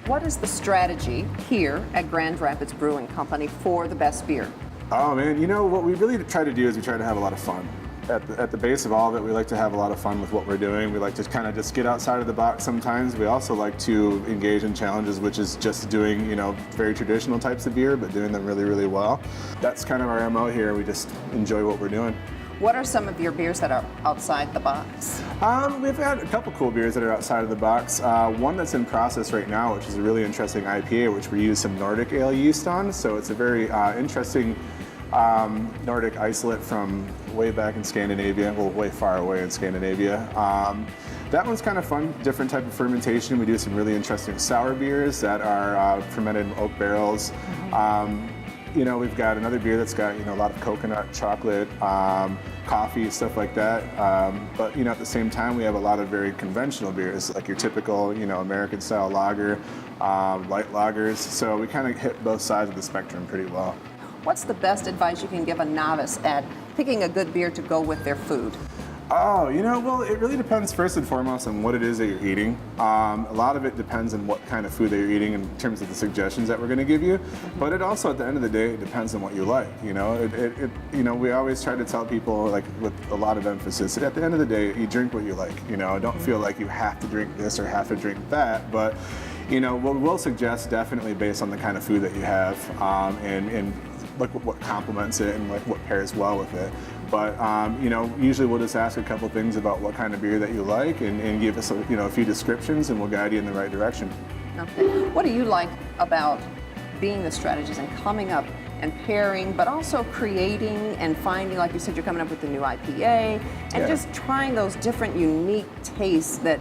What is the strategy here at Grand Rapids Brewing Company for the best beer? Oh man, you know what we really try to do is we try to have a lot of fun. At the base of all of it, we like to have a lot of fun with what we're doing. We like to kind of just get outside of the box sometimes. We also like to engage in challenges, which is just doing, very traditional types of beer, but doing them really, really well. That's kind of our MO here. We just enjoy what we're doing. What are some of your beers that are outside the box? We've had a couple cool beers that are outside of the box. One that's in process right now, which is a really interesting IPA, which we use some Nordic ale yeast on. So it's a very interesting Nordic isolate from way back in Scandinavia, well, way far away in Scandinavia. That one's kind of fun, different type of fermentation. We do some really interesting sour beers that are fermented in oak barrels. We've got another beer that's got, a lot of coconut, chocolate, coffee, stuff like that. But, at the same time, we have a lot of very conventional beers, like your typical, American style lager, light lagers. So we kind of hit both sides of the spectrum pretty well. What's the best advice you can give a novice at picking a good beer to go with their food? Oh, well, it really depends first and foremost on what it is that you're eating. A lot of it depends on what kind of food that you're eating in terms of the suggestions that we're going to give you. But it also, at the end of the day, it depends on what you like. We always try to tell people, like with a lot of emphasis, at the end of the day, you drink what you like. Don't feel like you have to drink this or have to drink that. But we'll suggest definitely based on the kind of food that you have and like what complements it and like what pairs well with it. But usually we'll just ask a couple things about what kind of beer that you like and give us a few descriptions, and we'll guide you in the right direction. Okay. What do you like about being the strategist and coming up and pairing, but also creating and finding, like you said, you're coming up with the new IPA and just trying those different unique tastes that,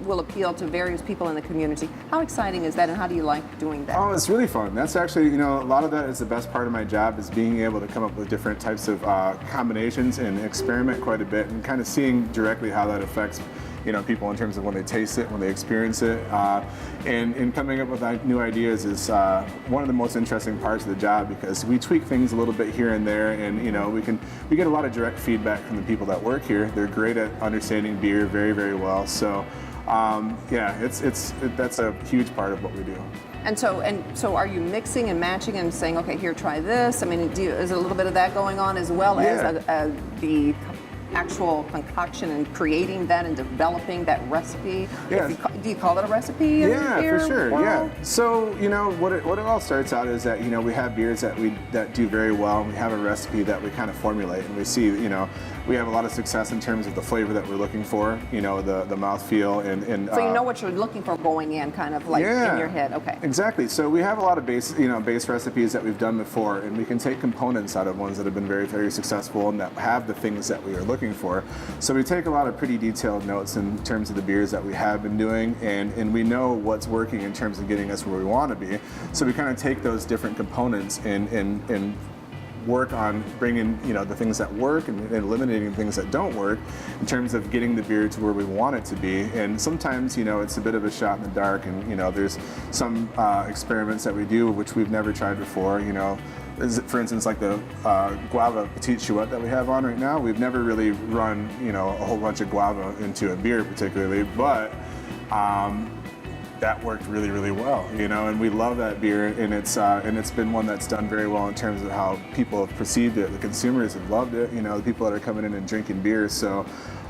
will appeal to various people in the community. How exciting is that, and how do you like doing that? Oh, it's really fun. That's actually, a lot of that is the best part of my job, is being able to come up with different types of combinations and experiment quite a bit and kind of seeing directly how that affects people in terms of when they taste it, when they experience it, and coming up with new ideas is one of the most interesting parts of the job, because we tweak things a little bit here and there, and we get a lot of direct feedback from the people that work here. They're great at understanding beer very, very well. So that's a huge part of what we do. And so are you mixing and matching and saying, okay, here, try this? I mean, is a little bit of that going on as well as the actual concoction and creating that and developing that recipe? Yeah. Do you call it a recipe? Yeah, for sure. Yeah. So what it all starts out is that we have beers that do very well, and we have a recipe that we kind of formulate, and we see we have a lot of success in terms of the flavor that we're looking for, the mouthfeel and. So you know what you're looking for going in, kind of like in your head. Okay. Exactly. So we have a lot of base recipes that we've done before, and we can take components out of ones that have been very, very successful and that have the things that we are looking for. So we take a lot of pretty detailed notes in terms of the beers that we have been doing, and we know what's working in terms of getting us where we want to be. So we kind of take those different components and work on bringing the things that work and eliminating things that don't work in terms of getting the beer to where we want it to be. And sometimes it's a bit of a shot in the dark, and there's some experiments that we do which we've never tried before. For instance, like the guava petite chouette that we have on right now, we've never really run a whole bunch of guava into a beer particularly, but that worked really, really well, and we love that beer, and it's been one that's done very well in terms of how people have perceived it. The consumers have loved it, the people that are coming in and drinking beer. So,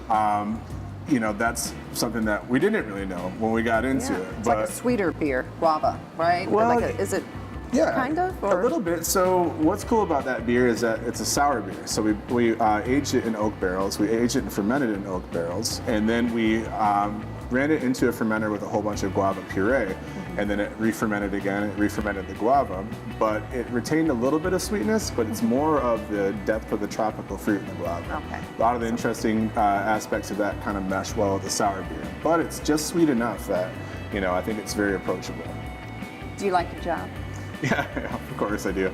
that's something that we didn't really know when we got into it. It's like a sweeter beer, guava, right? Well, is it? Yeah, kind of, or? A little bit. So what's cool about that beer is that it's a sour beer. So we aged it in oak barrels. We aged it and fermented it in oak barrels, and then we ran it into a fermenter with a whole bunch of guava puree, and then it re-fermented again. It re-fermented the guava, but it retained a little bit of sweetness, but it's more of the depth of the tropical fruit in the guava. Okay. A lot of the interesting aspects of that kind of mesh well with the sour beer, but it's just sweet enough that I think it's very approachable. Do you like your job? Yeah, of course I do.